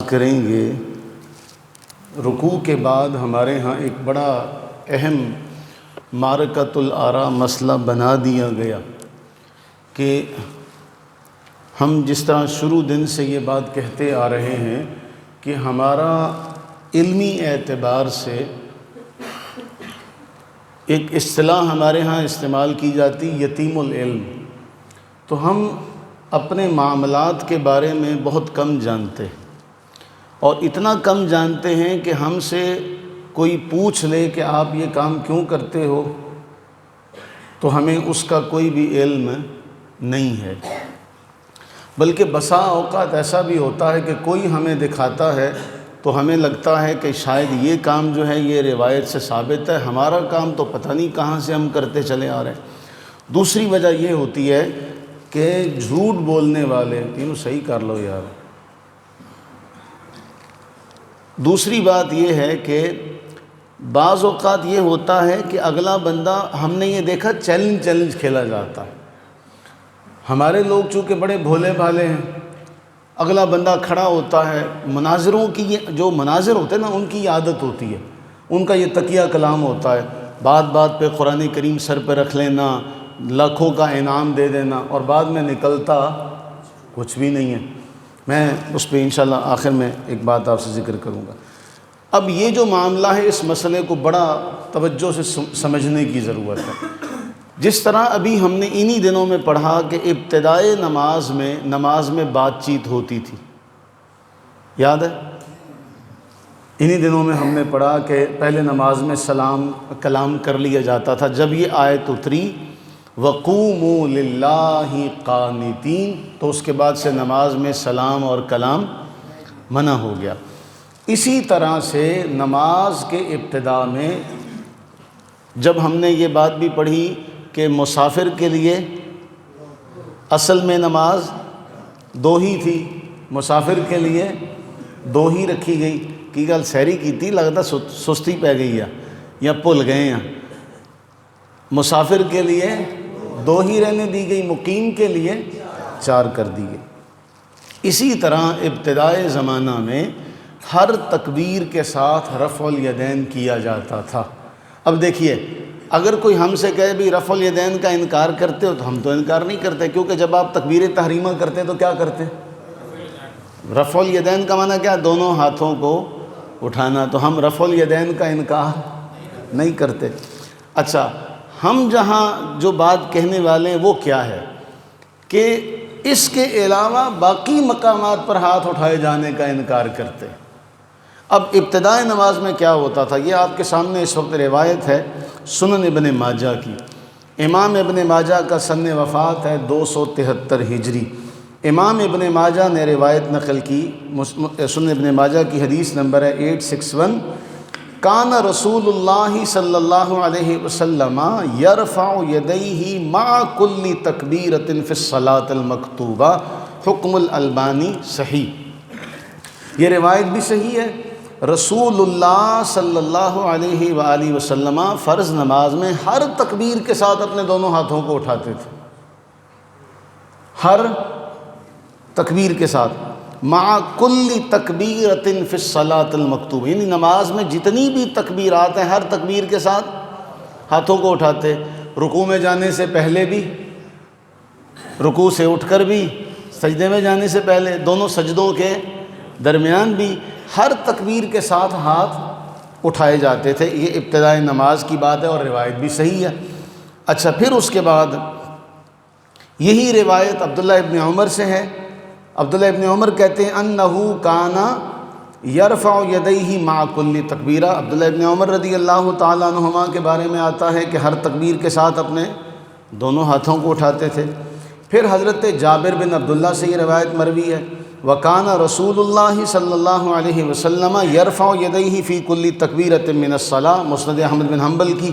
کریں گے۔ رکوع کے بعد ہمارے ہاں ایک بڑا اہم معرکۃ الآراء مسئلہ بنا دیا گیا کہ ہم جس طرح شروع دن سے یہ بات کہتے آ رہے ہیں کہ ہمارا علمی اعتبار سے ایک اصطلاح ہمارے ہاں استعمال کی جاتی یتیم العلم، تو ہم اپنے معاملات کے بارے میں بہت کم جانتے اور اتنا کم جانتے ہیں کہ ہم سے کوئی پوچھ لے کہ آپ یہ کام کیوں کرتے ہو تو ہمیں اس کا کوئی بھی علم نہیں ہے، بلکہ بسا اوقات ایسا بھی ہوتا ہے کہ کوئی ہمیں دکھاتا ہے تو ہمیں لگتا ہے کہ شاید یہ کام جو ہے یہ روایت سے ثابت ہے، ہمارا کام تو پتہ نہیں کہاں سے ہم کرتے چلے آ رہے ہیں۔ دوسری وجہ یہ ہوتی ہے کہ جھوٹ بولنے والے تینوں صحیح کر لو یار۔ دوسری بات یہ ہے کہ بعض اوقات یہ ہوتا ہے کہ اگلا بندہ، ہم نے یہ دیکھا چیلنج کھیلا جاتا ہے، ہمارے لوگ چونکہ بڑے بھولے بھالے ہیں، اگلا بندہ کھڑا ہوتا ہے، مناظروں کی جو مناظر ہوتے ہیں نا ان کی عادت ہوتی ہے، ان کا یہ تقیہ کلام ہوتا ہے، بات بات پہ قرآن کریم سر پہ رکھ لینا، لاکھوں کا انعام دے دینا اور بعد میں نکلتا کچھ بھی نہیں ہے۔ میں اس پہ انشاءاللہ آخر میں ایک بات آپ سے ذکر کروں گا۔ اب یہ جو معاملہ ہے اس مسئلے کو بڑا توجہ سے سمجھنے کی ضرورت ہے۔ جس طرح ابھی ہم نے انہی دنوں میں پڑھا کہ ابتدائے نماز میں بات چیت ہوتی تھی، یاد ہے؟ انہی دنوں میں ہم نے پڑھا کہ پہلے نماز میں سلام کلام کر لیا جاتا تھا۔ جب یہ آیت اتری وَقُومُوا لِلَّهِ قَانِتِينَ تو اس کے بعد سے نماز میں سلام اور کلام منع ہو گیا۔ اسی طرح سے نماز کے ابتدا میں جب ہم نے یہ بات بھی پڑھی کہ مسافر کے لیے اصل میں نماز دو ہی تھی، مسافر کے لیے دو ہی رکھی گئی۔ کی گل سحری کی تھی، لگتا سستی پہ گئی ہے یا بھول گئے ہیں۔ مسافر کے لیے دو ہی رہنے دی گئی، مقیم کے لیے 4 کر دی گئی۔ اسی طرح ابتدائے زمانہ میں ہر تکبیر کے ساتھ رفع الیدین کیا جاتا تھا۔ اب دیکھیے، اگر کوئی ہم سے کہے بھی رفع الیدین کا انکار کرتے ہو تو ہم تو انکار نہیں کرتے، کیونکہ جب آپ تکبیر تحریمہ کرتے تو کیا کرتے؟ رفع الیدین کا معنی کیا؟ دونوں ہاتھوں کو اٹھانا، تو ہم رفع الیدین کا انکار نہیں کرتے۔ اچھا، ہم جہاں جو بات کہنے والے ہیں وہ کیا ہے کہ اس کے علاوہ باقی مقامات پر ہاتھ اٹھائے جانے کا انکار کرتے۔ اب ابتدائی نماز میں کیا ہوتا تھا، یہ آپ کے سامنے اس وقت روایت ہے سنن ابن ماجہ کی۔ امام ابن ماجہ کا سن وفات ہے 273 ہجری۔ امام ابن ماجہ نے روایت نقل کی، سنن ابن ماجہ کی حدیث نمبر ہے 861، کان رسول اللہ صلی اللہ علیہ وسلم یرفع یدیہ مع کل تکبیرۃ فی الصلاۃ المکتوبہ، حکم الالبانی صحیح۔ یہ روایت بھی صحیح ہے۔ رسول اللہ صلی اللہ علیہ وآلہ وسلم فرض نماز میں ہر تکبیر کے ساتھ اپنے دونوں ہاتھوں کو اٹھاتے تھے، ہر تکبیر کے ساتھ، مع کل تکبیرۃ فی الصلاۃ المکتوبہ، یعنی نماز میں جتنی بھی تکبیرات ہیں ہر تکبیر کے ساتھ ہاتھوں کو اٹھاتے، رکوع میں جانے سے پہلے بھی، رکوع سے اٹھ کر بھی، سجدے میں جانے سے پہلے، دونوں سجدوں کے درمیان بھی ہر تکبیر کے ساتھ ہاتھ اٹھائے جاتے تھے۔ یہ ابتدائی نماز کی بات ہے اور روایت بھی صحیح ہے۔ اچھا، پھر اس کے بعد یہی روایت عبداللہ ابن عمر سے ہے۔ عبداللہ ابن عمر کہتے ہیں انہو کانا یرفع یدیہ مع کل تکبیرہ۔ عبداللہ ابن عمر رضی اللہ تعالیٰ عنہما کے بارے میں آتا ہے کہ ہر تکبیر کے ساتھ اپنے دونوں ہاتھوں کو اٹھاتے تھے۔ پھر حضرت جابر بن عبداللہ سے یہ روایت مروی ہے، وَكَانَ رسول اللہ صلی اللہ علیہ وسلم یرفع یدیہ فی کل تکبیرۃ من الصلاۃ، مسند احمد بن حنبل کی،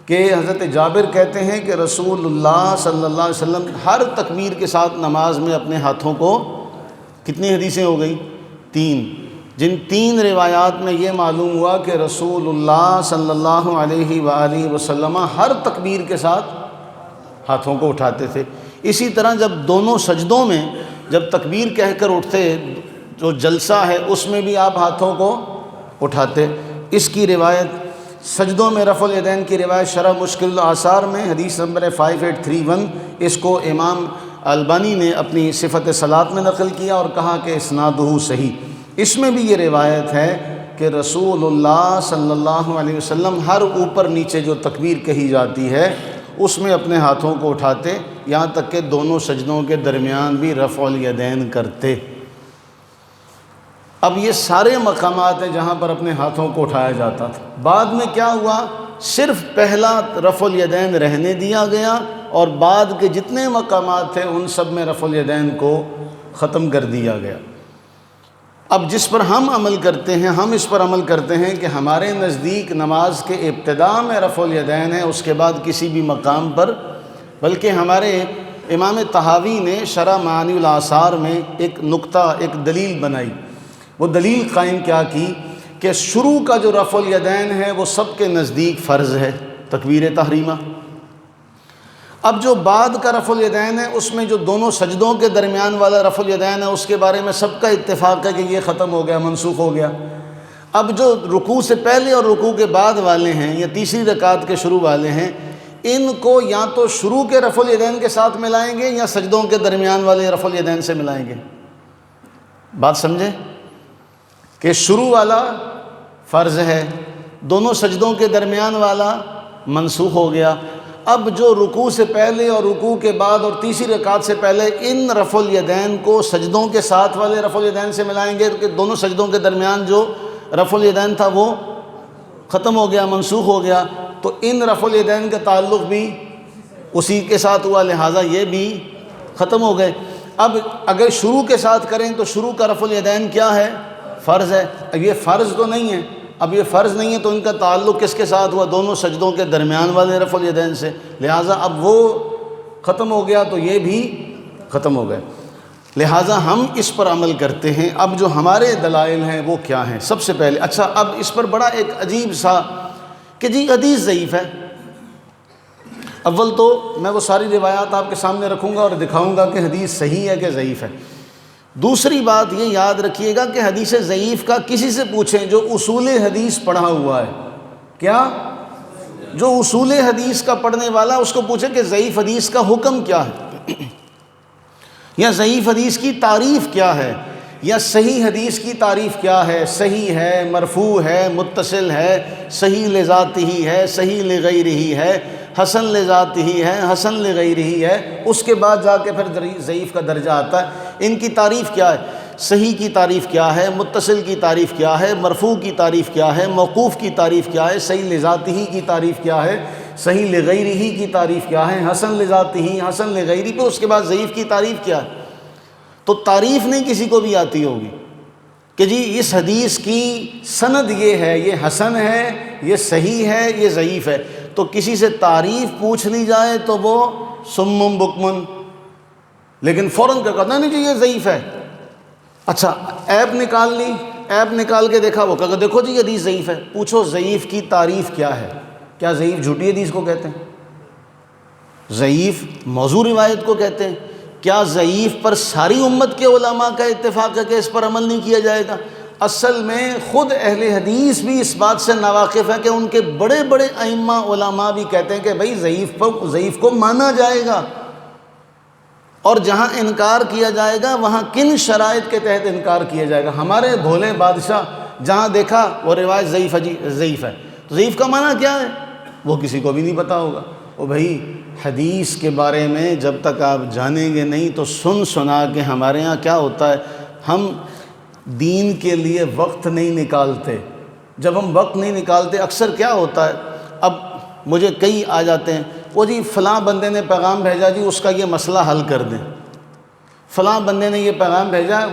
کہ حضرت جابر کہتے ہیں کہ رسول اللہ صلی اللہ علیہ وسلم ہر تکبیر کے ساتھ نماز میں اپنے ہاتھوں کو، کتنی حدیثیں ہو گئی؟ 3، جن 3 روایات میں یہ معلوم ہوا کہ رسول اللہ صلی اللہ علیہ وآلہ وسلم ہر تکبیر کے ساتھ ہاتھوں کو اٹھاتے تھے۔ اسی طرح جب دونوں سجدوں میں جب تکبیر کہہ کر اٹھتے جو جلسہ ہے اس میں بھی آپ ہاتھوں کو اٹھاتے۔ اس کی روایت سجدوں میں رفع الیدین کی روایت شرح مشکل الآثار میں حدیث نمبر 5831، اس کو امام البانی نے اپنی صفت صلاۃ میں نقل کیا اور کہا کہ اسنادہ صحیح۔ اس میں بھی یہ روایت ہے کہ رسول اللہ صلی اللہ علیہ وسلم ہر اوپر نیچے جو تکبیر کہی جاتی ہے اس میں اپنے ہاتھوں کو اٹھاتے، یہاں تک کہ دونوں سجدوں کے درمیان بھی رفع الیدین کرتے۔ اب یہ سارے مقامات ہیں جہاں پر اپنے ہاتھوں کو اٹھایا جاتا تھا۔ بعد میں کیا ہوا، صرف پہلا رفع الیدین رہنے دیا گیا اور بعد کے جتنے مقامات تھے ان سب میں رفع الیدین کو ختم کر دیا گیا۔ اب جس پر ہم عمل کرتے ہیں، ہم اس پر عمل کرتے ہیں کہ ہمارے نزدیک نماز کے ابتداء میں رفع الیدین ہے، اس کے بعد کسی بھی مقام پر، بلکہ ہمارے امام طحاوی نے شرح معانی الآثار میں ایک نقطہ، ایک دلیل بنائی۔ وہ دلیل قائم کیا کی کہ شروع کا جو رفع الیدین ہے وہ سب کے نزدیک فرض ہے، تکبیر تحریمہ۔ اب جو بعد کا رفع الیدین ہے اس میں جو دونوں سجدوں کے درمیان والا رفع الیدین ہے اس کے بارے میں سب کا اتفاق ہے کہ یہ ختم ہو گیا، منسوخ ہو گیا۔ اب جو رکوع سے پہلے اور رکوع کے بعد والے ہیں یا تیسری رکعت کے شروع والے ہیں، ان کو یا تو شروع کے رفع الیدین کے ساتھ ملائیں گے یا سجدوں کے درمیان والے رفع الیدین سے ملائیں گے۔ بات سمجھے کہ شروع والا فرض ہے، دونوں سجدوں کے درمیان والا منسوخ ہو گیا۔ اب جو رکوع سے پہلے اور رکوع کے بعد اور تیسری رکعت سے پہلے ان رفع الیدین کو سجدوں کے ساتھ والے رفع الیدین سے ملائیں گے کہ دونوں سجدوں کے درمیان جو رفع الیدین تھا وہ ختم ہو گیا، منسوخ ہو گیا، تو ان رفع الیدین کا تعلق بھی اسی کے ساتھ ہوا، لہٰذا یہ بھی ختم ہو گئے۔ اب اگر شروع کے ساتھ کریں تو شروع کا رفع الیدین کیا ہے؟ فرض ہے۔ اب یہ فرض تو نہیں ہے، اب یہ فرض نہیں ہے تو ان کا تعلق کس کے ساتھ ہوا؟ دونوں سجدوں کے درمیان والے رفع الیدین سے، لہٰذا اب وہ ختم ہو گیا تو یہ بھی ختم ہو گئے، لہٰذا ہم اس پر عمل کرتے ہیں۔ اب جو ہمارے دلائل ہیں وہ کیا ہیں؟ سب سے پہلے اچھا، اب اس پر بڑا ایک عجیب سا کہ جی حدیث ضعیف ہے۔ اول تو میں وہ ساری روایات آپ کے سامنے رکھوں گا اور دکھاؤں گا کہ حدیث صحیح ہے کہ ضعیف ہے۔ دوسری بات یہ یاد رکھیے گا کہ حدیث ضعیف کا کسی سے پوچھیں جو اصول حدیث پڑھا ہوا ہے، کیا جو اصول حدیث کا پڑھنے والا اس کو پوچھیں کہ ضعیف حدیث کا حکم کیا ہے، یا ضعیف حدیث کی تعریف کیا ہے، یا صحیح حدیث کی تعریف کیا ہے، صحیح ہے، مرفوع ہے، متصل ہے، صحیح لذاتہ ہے، صحیح لغیرہ ہے، حسن لذاتہ ہے، حسن لغیرہ ہے، اس کے بعد جا کے پھر ضعیف کا درجہ آتا ہے۔ ان کی تعریف کیا ہے، صحیح کی تعریف کیا ہے، متصل کی تعریف کیا ہے، مرفوع کی تعریف کیا ہے، موقوف کی تعریف کیا ہے، صحیح لذاتہ کی تعریف کیا ہے، صحیح لغیرہ کی تعریف کیا ہے، حسن لذاتہ، حسن لغیرہ، پہ اس کے بعد ضعیف کی تعریف کیا ہے۔ تو تعریف نہیں کسی کو بھی آتی ہوگی کہ جی اس حدیث کی سند یہ ہے، یہ حسن ہے، یہ صحیح ہے، یہ ضعیف ہے، تو کسی سے تعریف پوچھ لی جائے تو وہ سمم بکمن، لیکن فوراً کیا کہتا نہیں جی یہ ضعیف ہے۔ اچھا عیب نکال لی، عیب نکال کے دیکھا، وہ کہا دیکھو جی یہ حدیث ضعیف ہے، پوچھو ضعیف کی تعریف کیا ہے؟ کیا ضعیف جھوٹی حدیث کو کہتے ہیں؟ ضعیف موضوع روایت کو کہتے ہیں؟ کیا ضعیف پر ساری امت کے علماء کا اتفاق ہے کہ اس پر عمل نہیں کیا جائے گا؟ اصل میں خود اہل حدیث بھی اس بات سے ناواقف ہے کہ ان کے بڑے بڑے ائمہ علماء بھی کہتے ہیں کہ بھئی ضعیف کو مانا جائے گا، اور جہاں انکار کیا جائے گا وہاں کن شرائط کے تحت انکار کیا جائے گا۔ ہمارے بھولے بادشاہ جہاں دیکھا وہ روایت ضعیف ہے، تو ضعیف کا معنی کیا ہے وہ کسی کو بھی نہیں پتا ہوگا۔ او بھائی حدیث کے بارے میں جب تک آپ جانیں گے نہیں تو سن سنا کے ہمارے ہاں کیا ہوتا ہے، ہم دین کے لیے وقت نہیں نکالتے۔ جب ہم وقت نہیں نکالتے اکثر کیا ہوتا ہے، اب مجھے کئی آ جاتے ہیں، وہ جی فلاں بندے نے پیغام بھیجا جی اس کا یہ مسئلہ حل کر دیں، فلاں بندے نے یہ پیغام بھیجا ہے،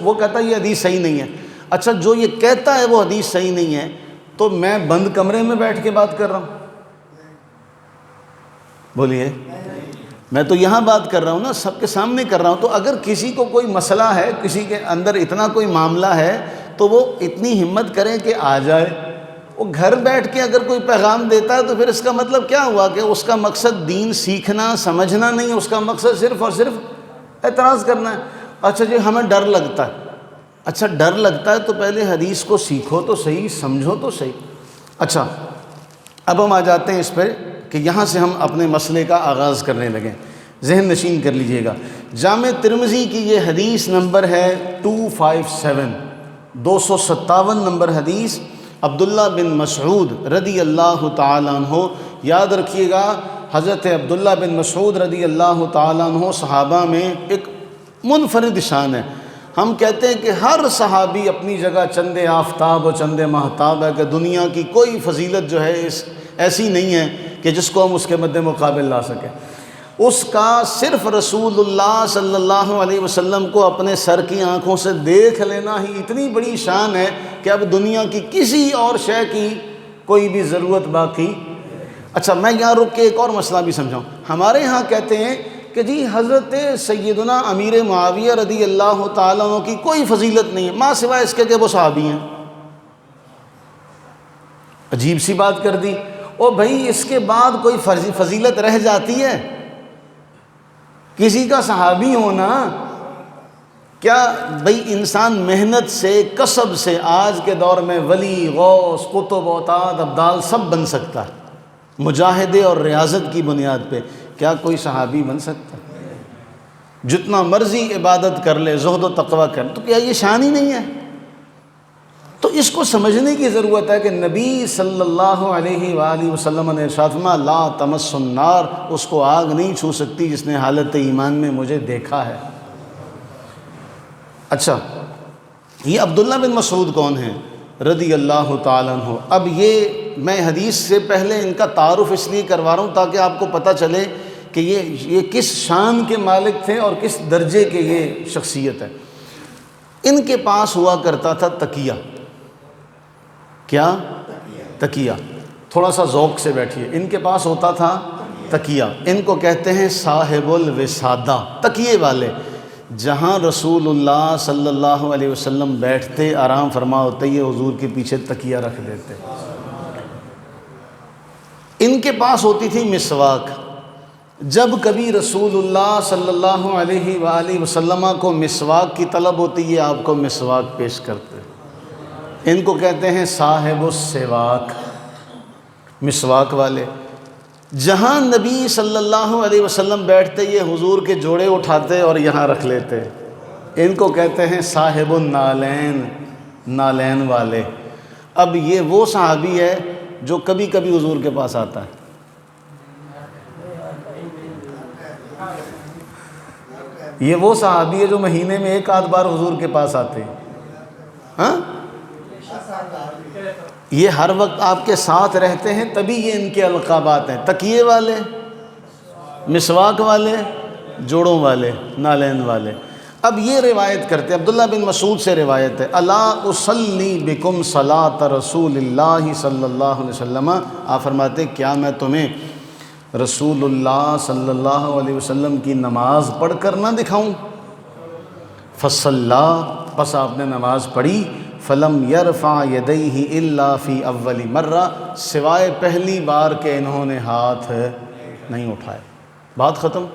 وہ کہتا ہے یہ حدیث صحیح نہیں ہے۔ اچھا جو یہ کہتا ہے وہ حدیث صحیح نہیں ہے تو میں بند کمرے میں بیٹھ کے بات کر رہا ہوں، بولیے، میں تو یہاں بات کر رہا ہوں نا، سب کے سامنے کر رہا ہوں۔ تو اگر کسی کو کوئی مسئلہ ہے، کسی کے اندر اتنا کوئی معاملہ ہے تو وہ اتنی ہمت کرے کہ آ جائے۔ وہ گھر بیٹھ کے اگر کوئی پیغام دیتا ہے تو پھر اس کا مطلب کیا ہوا کہ اس کا مقصد دین سیکھنا سمجھنا نہیں، اس کا مقصد صرف اور صرف اعتراض کرنا ہے۔ اچھا جی ہمیں ڈر لگتا ہے، اچھا ڈر لگتا ہے تو پہلے حدیث کو سیکھو تو صحیح، سمجھو تو صحیح۔ اچھا اب ہم آ جاتے ہیں اس پہ کہ یہاں سے ہم اپنے مسئلے کا آغاز کرنے لگیں، ذہن نشین کر لیجئے گا۔ جامع ترمذی کی یہ حدیث نمبر ہے 257، 257 نمبر حدیث، عبداللہ بن مسعود رضی اللہ تعالیٰ عنہ۔ یاد رکھیے گا حضرت عبداللہ بن مسعود رضی اللہ تعالیٰ عنہ صحابہ میں ایک منفرد شان ہے۔ ہم کہتے ہیں کہ ہر صحابی اپنی جگہ چند آفتاب و چند مہتاب ہے، کہ دنیا کی کوئی فضیلت جو ہے ایسی نہیں ہے کہ جس کو ہم اس کے مد مقابل لا سکیں۔ اس کا صرف رسول اللہ صلی اللہ علیہ وسلم کو اپنے سر کی آنکھوں سے دیکھ لینا ہی اتنی بڑی شان ہے کہ اب دنیا کی کسی اور شے کی کوئی بھی ضرورت باقی۔ اچھا میں یہاں رک کے ایک اور مسئلہ بھی سمجھاؤں۔ ہمارے ہاں کہتے ہیں کہ جی حضرت سیدنا امیر معاویہ رضی اللہ تعالیٰ عنہ کی کوئی فضیلت نہیں ہے ماں سوائے اس کے کہ وہ صحابی ہیں۔ عجیب سی بات کر دی۔ او بھائی اس کے بعد کوئی فضیلت رہ جاتی ہے؟ کسی کا صحابی ہونا کیا بھائی انسان محنت سے کسب سے آج کے دور میں ولی غوث قطب اوتاد ابدال سب بن سکتا ہے مجاہدے اور ریاضت کی بنیاد پہ، کیا کوئی صحابی بن سکتا ہے؟ جتنا مرضی عبادت کر لے زہد و تقوی کر، تو کیا یہ شان ہی نہیں ہے؟ تو اس کو سمجھنے کی ضرورت ہے کہ نبی صلی اللہ علیہ وآلہ وسلم نے ارشاد فرمایا لا تمس النار، اس کو آگ نہیں چھو سکتی جس نے حالت ایمان میں مجھے دیکھا ہے۔ اچھا یہ عبداللہ بن مسعود کون ہیں رضی اللہ تعالیٰ عنہ؟ اب یہ میں حدیث سے پہلے ان کا تعارف اس لیے کروا رہا ہوں تاکہ آپ کو پتہ چلے کہ یہ کس شان کے مالک تھے اور کس درجے کے یہ شخصیت ہے۔ ان کے پاس ہوا کرتا تھا تکیہ۔ کیا؟ تکیہ۔ تھوڑا سا ذوق سے بیٹھیے۔ ان کے پاس ہوتا تھا تکیہ، ان کو کہتے ہیں صاحب الوسادہ، تکیے والے۔ جہاں رسول اللہ صلی اللہ علیہ وسلم بیٹھتے آرام فرما ہوتے یہ حضور کے پیچھے تکیہ رکھ دیتے۔ ان کے پاس ہوتی تھی مسواک۔ جب کبھی رسول اللہ صلی اللہ علیہ وآلہ وسلم کو مسواک کی طلب ہوتی ہے آپ کو مسواک پیش کرتے۔ ان کو کہتے ہیں صاحب السواک، مسواک والے۔ جہاں نبی صلی اللہ علیہ وسلم بیٹھتے یہ حضور کے جوڑے اٹھاتے اور یہاں رکھ لیتے۔ ان کو کہتے ہیں صاحب النالین، نالین والے۔ اب یہ وہ صحابی ہے جو کبھی کبھی حضور کے پاس آتا ہے۔ یہ وہ صحابی ہے جو مہینے میں ایک آدھ بار حضور کے پاس آتے ہیں۔ ہاں یہ ہر وقت آپ کے ساتھ رہتے ہیں، تبھی یہ ان کے القابات ہیں، تکیے والے، مسواک والے، جوڑوں والے، نالین والے۔ اب یہ روایت کرتے ہیں، عبداللہ بن مسعود سے روایت ہے، الا اصلی بکم صلاۃ رسول اللہ صلی اللہ علیہ وسلم۔ آپ فرماتے کیا میں تمہیں رسول اللہ صلی اللہ علیہ وسلم کی نماز پڑھ کر نہ دکھاؤں؟ فصلی، بس آپ نے نماز پڑھی، فلم یرفع یدیہ الا فی اول مرہ، سوائے پہلی بار کہ انہوں نے ہاتھ نہیں اٹھائے۔ بات ختم،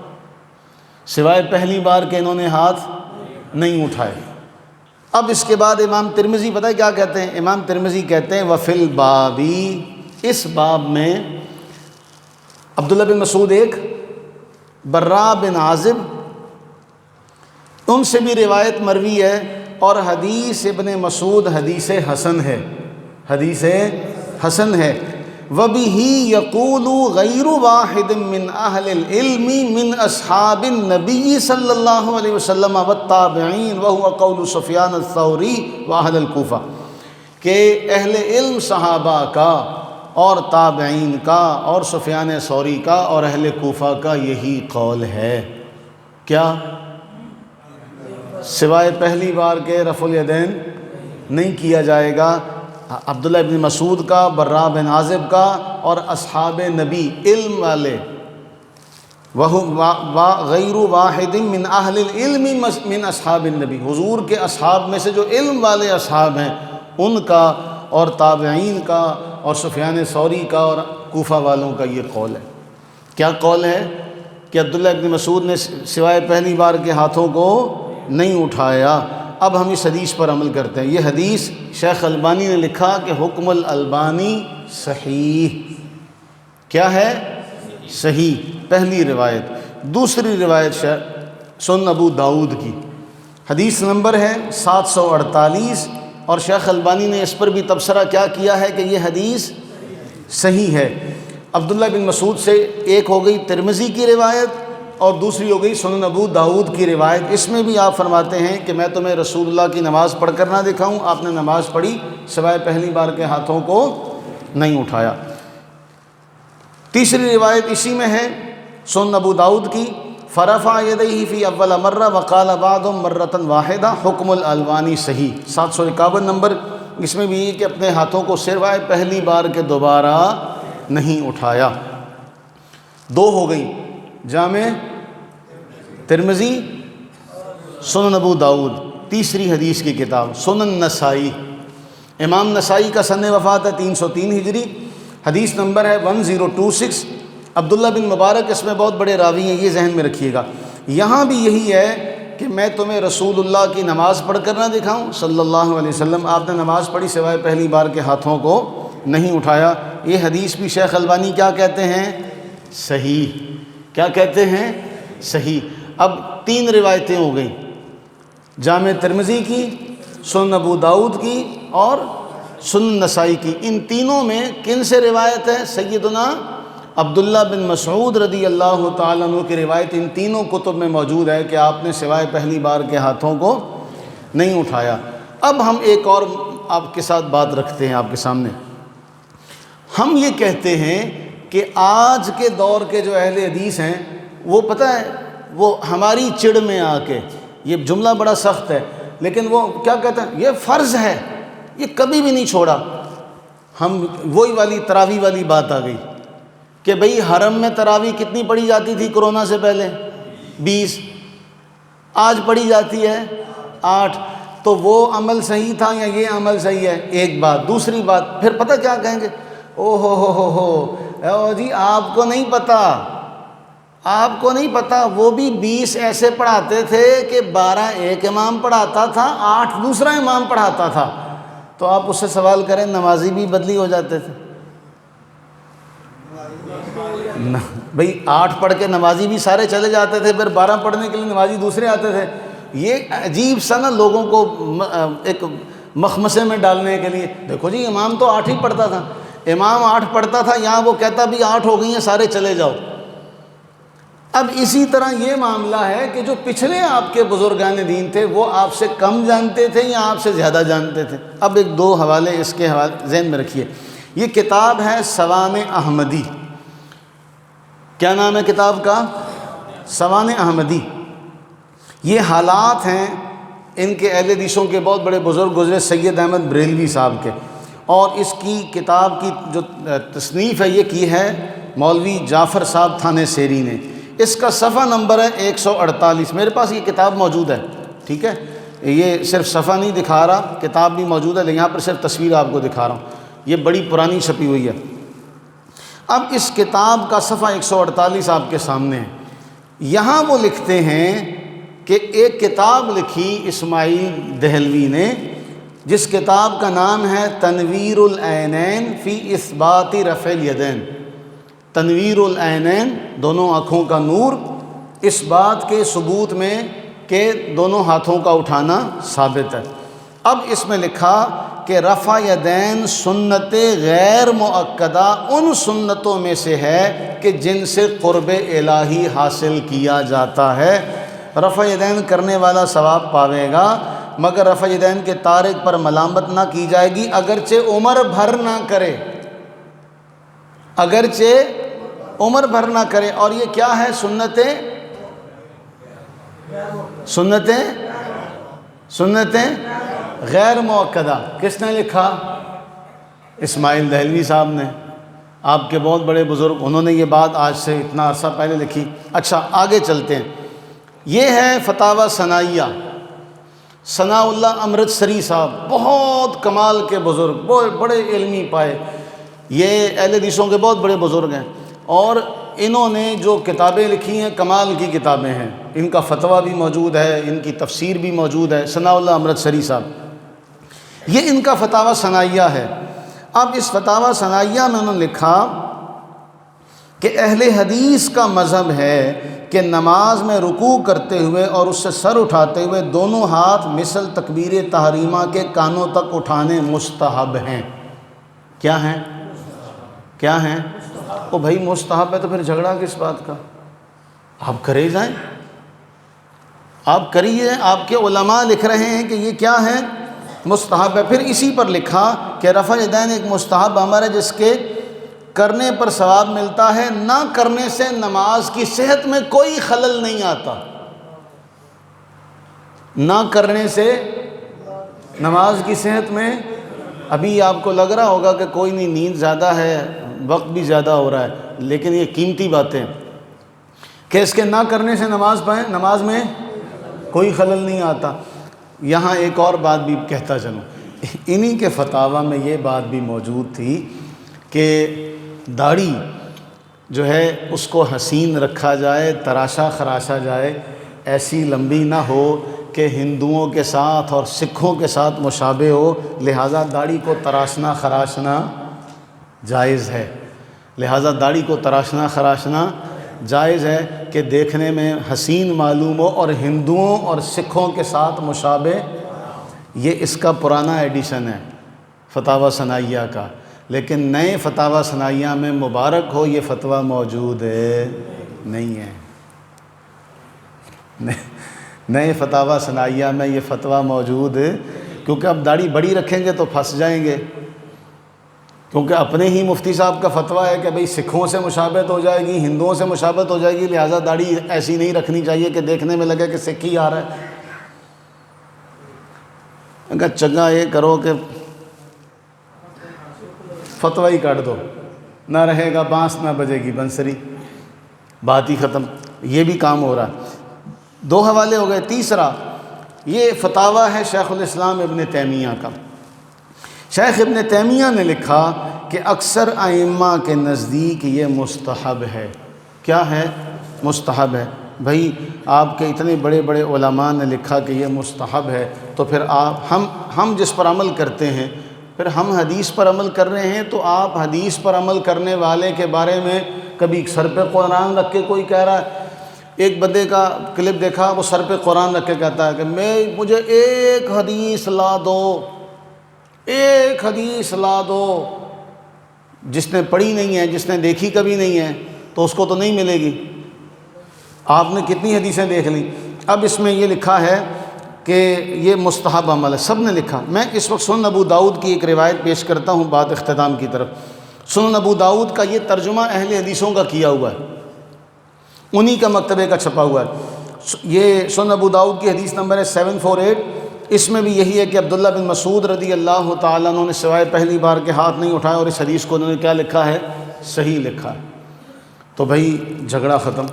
سوائے پہلی بار کہ انہوں نے ہاتھ نہیں اٹھائے۔ اب اس کے بعد امام ترمذی پتہ ہے کیا کہتے ہیں؟ امام ترمذی کہتے ہیں وفی البابی، اس باب میں عبداللہ بن مسعود ایک، براء بن عازب، ان سے بھی روایت مروی ہے، اور حدیث ابن مسعود حدیث حسن ہے، حدیث حسن ہے۔ وَبِهِ يَقُولُ غَيْرُ وَاحِدٍ مِّنْ أَهْلِ الْعِلْمِ مِنْ أَصْحَابِ النَّبِيِّ صلی اللہ علیہ وسلم وَالتَّابِعِينَ وَهُوَ قَوْلُ سفیان الثوری وَأَهْلِ الكوفہ، کہ اہل علم صحابہ کا اور تابعین کا اور سفیان ثوری کا اور اہل کوفہ کا یہی قول ہے۔ کیا؟ سوائے پہلی بار کے رفع الیدین نہیں کیا جائے گا۔ عبداللہ بن مسعود کا، براء بن عازب کا اور اصحاب نبی علم والے، غیر واحد من اہل العلم من اصحاب النبی، حضور کے اصحاب میں سے جو علم والے اصحاب ہیں ان کا اور تابعین کا اور سفیان ثوری کا اور کوفہ والوں کا یہ قول ہے۔ کیا قول ہے؟ کہ عبداللہ بن مسعود نے سوائے پہلی بار کے ہاتھوں کو نہیں اٹھایا۔ اب ہم اس حدیث پر عمل کرتے ہیں۔ یہ حدیث شیخ البانی نے لکھا کہ حکم الالبانی صحیح، کیا ہے؟ صحیح، پہلی روایت۔ دوسری روایت سنن ابو داؤد کی، حدیث نمبر ہے 748، اور شیخ البانی نے اس پر بھی تبصرہ کیا کیا ہے کہ یہ حدیث صحیح ہے۔ عبداللہ بن مسعود سے ایک ہو گئی ترمذی کی روایت اور دوسری ہو گئی سنن ابو داؤد کی روایت۔ اس میں بھی آپ فرماتے ہیں کہ میں تمہیں رسول اللہ کی نماز پڑھ کر نہ دکھاؤں، آپ نے نماز پڑھی سوائے پہلی بار کے ہاتھوں کو نہیں اٹھایا۔ تیسری روایت اسی میں ہے سنن ابو داؤد کی، فرفع یدیہ فی اول مرہ وقال بعضهم مرۃ واحدہ، حکم الالبانی صحیح، 751 نمبر۔ اس میں بھی یہ کہ اپنے ہاتھوں کو سوائے پہلی بار کے دوبارہ نہیں اٹھایا۔ دو ہو گئی، جامع ترمذی، سنن ابو داؤد۔ تیسری حدیث کی کتاب سنن نسائی، امام نسائی کا سن وفات ہے 303 ہجری، حدیث نمبر ہے 1026۔ عبداللہ بن مبارک اس میں بہت بڑے راوی ہیں، یہ ذہن میں رکھیے گا۔ یہاں بھی یہی ہے کہ میں تمہیں رسول اللہ کی نماز پڑھ کر نہ دکھاؤں صلی اللہ علیہ وسلم، آپ نے نماز پڑھی سوائے پہلی بار کے ہاتھوں کو نہیں اٹھایا۔ یہ حدیث بھی شیخ البانی کیا کہتے ہیں؟ صحیح۔ کیا کہتے ہیں؟ صحیح۔ اب 3 روایتیں ہو گئیں، جامع ترمذی کی، سنن ابو داؤد کی اور سنن نسائی کی۔ ان تینوں میں کن سے روایت ہے؟ سیدنا عبداللہ بن مسعود رضی اللہ تعالیٰ عنہ کی روایت ان تینوں کتب میں موجود ہے کہ آپ نے سوائے پہلی بار کے ہاتھوں کو نہیں اٹھایا۔ اب ہم ایک اور آپ کے ساتھ بات رکھتے ہیں آپ کے سامنے۔ ہم یہ کہتے ہیں کہ آج کے دور کے جو اہل حدیث ہیں وہ پتہ ہے وہ ہماری چڑ میں آ کے، یہ جملہ بڑا سخت ہے لیکن وہ کیا کہتے ہیں، یہ فرض ہے، یہ کبھی بھی نہیں چھوڑا۔ ہم وہی والی تراویح والی بات آ گئی کہ بھئی حرم میں تراویح کتنی پڑھی جاتی تھی کرونا سے پہلے؟ 20، آج پڑھی جاتی ہے 8۔ تو وہ عمل صحیح تھا یا یہ عمل صحیح ہے؟ ایک بات۔ دوسری بات پھر پتہ کیا کہیں گے، او ہو جی آپ کو نہیں پتہ، آپ کو نہیں پتہ، وہ بھی 20 ایسے پڑھاتے تھے کہ 12 ایک امام پڑھاتا تھا، 8 دوسرا امام پڑھاتا تھا۔ تو آپ اس سے سوال کریں نمازی بھی بدلی ہو جاتے تھے؟ بھئی 8 پڑھ کے نمازی بھی سارے چلے جاتے تھے، پھر 12 پڑھنے کے لیے نمازی دوسرے آتے تھے۔ یہ عجیب سا نا لوگوں کو ایک مخمسے میں ڈالنے کے لیے، دیکھو جی امام تو 8 ہی پڑھتا تھا، امام 8 پڑھتا تھا، یہاں وہ کہتا بھی 8 ہو گئی ہیں سارے چلے جاؤ۔ اب اسی طرح یہ معاملہ ہے کہ جو پچھلے آپ کے بزرگان دین تھے وہ آپ سے کم جانتے تھے یا آپ سے زیادہ جانتے تھے؟ اب ایک 2 حوالے اس کے حوالے ذہن میں رکھیے۔ یہ کتاب ہے سوانح احمدی، کیا نام ہے کتاب کا؟ سوانح احمدی۔ یہ حالات ہیں ان کے اہل حدیثوں کے بہت بڑے بزرگ گزرے سید احمد بریلوی صاحب کے، اور اس کی کتاب کی جو تصنیف ہے یہ کی ہے مولوی جعفر صاحب تھانے سیری نے۔ اس کا صفحہ نمبر ہے 148، میرے پاس یہ کتاب موجود ہے، ٹھیک ہے، یہ صرف صفحہ نہیں دکھا رہا، کتاب بھی موجود ہے لیکن یہاں پر صرف تصویر آپ کو دکھا رہا ہوں، یہ بڑی پرانی چھپی ہوئی ہے۔ اب اس کتاب کا صفحہ 148 آپ کے سامنے ہے۔ یہاں وہ لکھتے ہیں کہ ایک کتاب لکھی اسماعیل دہلوی نے، جس کتاب کا نام ہے تنویر العینین فی اثبات رفع الیدین۔ تنویر العینین، دونوں آنکھوں کا نور، اس بات کے ثبوت میں کہ دونوں ہاتھوں کا اٹھانا ثابت ہے۔ اب اس میں لکھا کہ رفع یدین سنت غیر مؤکدہ ان سنتوں میں سے ہے کہ جن سے قرب الہی حاصل کیا جاتا ہے۔ رفع یدین کرنے والا ثواب پاوے گا، مگر رفع یدین کے تارک پر ملامت نہ کی جائے گی، اگرچہ عمر بھر نہ کرے، اگرچہ عمر بھر نہ کرے۔ اور یہ کیا ہے؟ سنتیں غیر مؤکدہ۔ کس نے لکھا؟ اسماعیل دہلوی صاحب نے، آپ کے بہت بڑے بزرگ، انہوں نے یہ بات آج سے اتنا عرصہ پہلے لکھی۔ اچھا آگے چلتے ہیں۔ یہ ہے فتاوی ثنائیہ، ثناء اللہ امرتسری صاحب، بہت کمال کے بزرگ، بہت بڑے علمی پائے، یہ اہل حدیثوں کے بہت بڑے بزرگ ہیں، اور انہوں نے جو کتابیں لکھی ہیں کمال کی کتابیں ہیں، ان کا فتویٰ بھی موجود ہے، ان کی تفسیر بھی موجود ہے، ثناء اللہ امرتسری صاحب، یہ ان کا فتاویٰ ثنائیہ ہے۔ اب اس فتاویٰ ثنائیہ میں انہوں نے لکھا کہ اہل حدیث کا مذہب ہے کہ نماز میں رکوع کرتے ہوئے اور اس سے سر اٹھاتے ہوئے دونوں ہاتھ مثل تکبیر تحریمہ کے کانوں تک اٹھانے مستحب ہیں۔ کیا ہیں؟ کیا ہیں؟ او بھائی مستحب ہے تو پھر جھگڑا کس بات کا؟ آپ کرے جائیں، آپ کریے، آپ کے علماء لکھ رہے ہیں کہ یہ کیا ہے؟ مستحب ہے۔ پھر اسی پر لکھا کہ رفع یدین ایک مستحب عمل ہے جس کے کرنے پر ثواب ملتا ہے، نہ کرنے سے نماز کی صحت میں کوئی خلل نہیں آتا۔ نہ کرنے سے نماز کی صحت میں، ابھی آپ کو لگ رہا ہوگا کہ کوئی نہیں، نیند زیادہ ہے، وقت بھی زیادہ ہو رہا ہے، لیکن یہ قیمتی باتیں کہ اس کے نہ کرنے سے نماز میں کوئی خلل نہیں آتا۔ یہاں ایک اور بات بھی کہتا چلوں، انہی کے فتاویٰ میں یہ بات بھی موجود تھی کہ داڑھی جو ہے اس کو حسین رکھا جائے، تراشا خراشا جائے، ایسی لمبی نہ ہو کہ ہندوؤں کے ساتھ اور سکھوں کے ساتھ مشابہ ہو، لہٰذا داڑھی کو تراشنا خراشنا جائز ہے۔ لہٰذا داڑھی کو تراشنا خراشنا جائز ہے کہ دیکھنے میں حسین معلوم ہو اور ہندوؤں اور سکھوں کے ساتھ مشابہ۔ یہ اس کا پرانا ایڈیشن ہے فتاویٰ ثنائیہ کا، لیکن نئے فتاویٰ ثنائیہ میں مبارک ہو یہ فتویٰ موجود نہیں ہے۔ نئے فتاویٰ ثنائیہ میں یہ فتویٰ موجود، کیونکہ اب داڑھی بڑی رکھیں گے تو پھنس جائیں گے، کیونکہ اپنے ہی مفتی صاحب کا فتویٰ ہے کہ بھئی سکھوں سے مشابہت ہو جائے گی، ہندوؤں سے مشابہت ہو جائے گی، لہٰذا داڑھی ایسی نہیں رکھنی چاہیے کہ دیکھنے میں لگے کہ سکھ ہی آ رہا ہے۔ اگر چنگا یہ کرو کہ فتویٰ ہی کاٹ دو، نہ رہے گا بانس نہ بجے گی بنسری، بات ہی ختم۔ یہ بھی کام ہو رہا ہے۔ دو حوالے ہو گئے۔ تیسرا یہ فتاویٰ ہے شیخ الاسلام ابن تیمیہ کا۔ شیخ ابن تیمیہ نے لکھا کہ اکثر ائمہ کے نزدیک یہ مستحب ہے۔ کیا ہے؟ مستحب ہے۔ بھائی آپ کے اتنے بڑے بڑے علماء نے لکھا کہ یہ مستحب ہے، تو پھر ہم جس پر عمل کرتے ہیں، پھر ہم حدیث پر عمل کر رہے ہیں، تو آپ حدیث پر عمل کرنے والے کے بارے میں کبھی سر پہ قرآن رکھ کے کوئی کہہ رہا ہے۔ ایک بندے کا کلپ دیکھا، وہ سر پہ قرآن رکھ کے کہتا ہے کہ مجھے ایک حدیث لا دو، ایک حدیث لا دو۔ جس نے پڑھی نہیں ہے، جس نے دیکھی کبھی نہیں ہے، تو اس کو تو نہیں ملے گی۔ آپ نے کتنی حدیثیں دیکھ لیں۔ اب اس میں یہ لکھا ہے کہ یہ مستحب عمل ہے، سب نے لکھا۔ میں اس وقت سنن ابو داؤد کی ایک روایت پیش کرتا ہوں بات اختتام کی طرف۔ سنن ابو داؤد کا یہ ترجمہ اہل حدیثوں کا کیا ہوا ہے، انہی کا مکتبے کا چھپا ہوا ہے۔ یہ سنن ابو داؤد کی حدیث نمبر ہے 748۔ اس میں بھی یہی ہے کہ عبداللہ بن مسعود رضی اللہ تعالیٰ عنہ نے سوائے پہلی بار کے ہاتھ نہیں اٹھایا، اور اس حدیث کو انہوں نے کیا لکھا ہے؟ صحیح لکھا ہے۔ تو بھائی جھگڑا ختم۔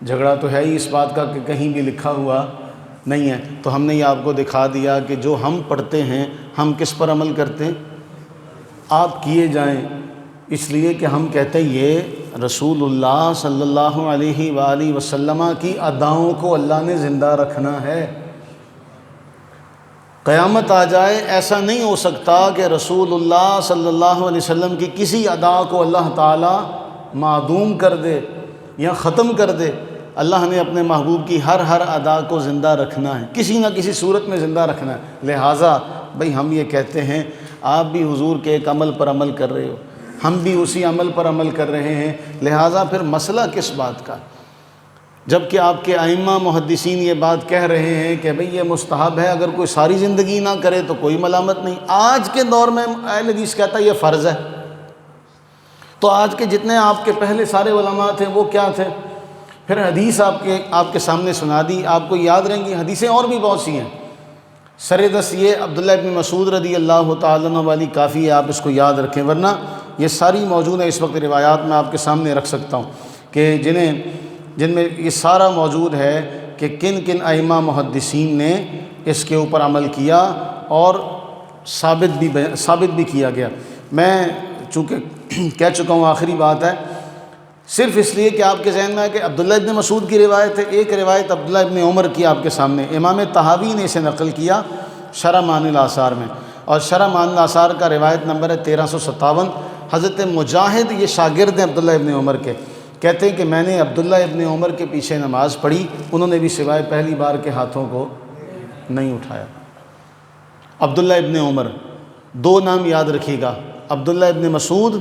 جھگڑا تو ہے ہی اس بات کا کہ کہیں بھی لکھا ہوا نہیں ہے۔ تو ہم نے یہ آپ کو دکھا دیا کہ جو ہم پڑھتے ہیں ہم کس پر عمل کرتے ہیں؟ آپ کیے جائیں، اس لیے کہ ہم کہتے ہیں یہ رسول اللہ صلی اللہ علیہ وآلہ وسلم کی اداؤں کو اللہ نے زندہ رکھنا ہے۔ قیامت آ جائے، ایسا نہیں ہو سکتا کہ رسول اللہ صلی اللہ علیہ وسلم کی کسی ادا کو اللہ تعالیٰ معدوم کر دے یا ختم کر دے۔ اللہ نے اپنے محبوب کی ہر ادا کو زندہ رکھنا ہے، کسی نہ کسی صورت میں زندہ رکھنا ہے۔ لہٰذا بھئی ہم یہ کہتے ہیں آپ بھی حضور کے ایک عمل پر عمل کر رہے ہو، ہم بھی اسی عمل پر عمل کر رہے ہیں، لہٰذا پھر مسئلہ کس بات کا؟ جب کہ آپ کے ائمہ محدثین یہ بات کہہ رہے ہیں کہ بھئی یہ مستحب ہے، اگر کوئی ساری زندگی نہ کرے تو کوئی ملامت نہیں۔ آج کے دور میں اہل حدیث کہتا ہے یہ فرض ہے، تو آج کے جتنے آپ کے پہلے سارے علماء تھے وہ کیا تھے؟ پھر حدیث آپ کے سامنے سنا دی، آپ کو یاد رہیں گی۔ حدیثیں اور بھی بہت سی ہیں، سر دست یہ عبداللہ ابن مسعود رضی اللہ تعالیٰ عنہ والی کافی ہے، آپ اس کو یاد رکھیں، ورنہ یہ ساری موجود ہے۔ اس وقت روایات میں آپ کے سامنے رکھ سکتا ہوں کہ جن میں یہ سارا موجود ہے کہ کن کن ائمہ محدثین نے اس کے اوپر عمل کیا اور ثابت بھی کیا گیا۔ میں چونکہ کہہ چکا ہوں، آخری بات ہے، صرف اس لیے کہ آپ کے ذہن میں ہے کہ عبداللہ ابن مسعود کی روایت ہے، ایک روایت عبداللہ ابن عمر کی آپ کے سامنے، امام طحاوی نے اسے نقل کیا شرح معانی الاثار میں، اور شرح معانی الاثار کا روایت نمبر ہے 1357۔ حضرت مجاہد یہ شاگرد ہیں عبداللہ ابن عمر کے، کہتے ہیں کہ میں نے عبداللہ ابن عمر کے پیچھے نماز پڑھی، انہوں نے بھی سوائے پہلی بار کے ہاتھوں کو نہیں اٹھایا۔ عبداللہ ابن عمر، دو نام یاد رکھیے گا، عبداللہ ابن مسعود،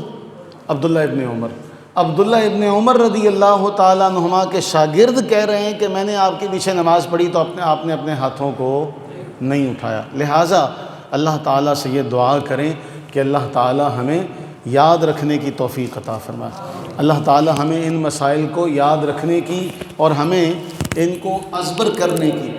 عبداللہ ابن عمر۔ عبداللہ ابن عمر رضی اللہ تعالیٰ عنہما کے شاگرد کہہ رہے ہیں کہ میں نے آپ کے پیچھے نماز پڑھی تو آپ نے اپنے ہاتھوں کو نہیں اٹھایا۔ لہٰذا اللہ تعالیٰ سے یہ دعا کریں کہ اللہ تعالیٰ ہمیں یاد رکھنے کی توفیق عطا فرمائے، اللہ تعالیٰ ہمیں ان مسائل کو یاد رکھنے کی اور ہمیں ان کو ازبر کرنے کی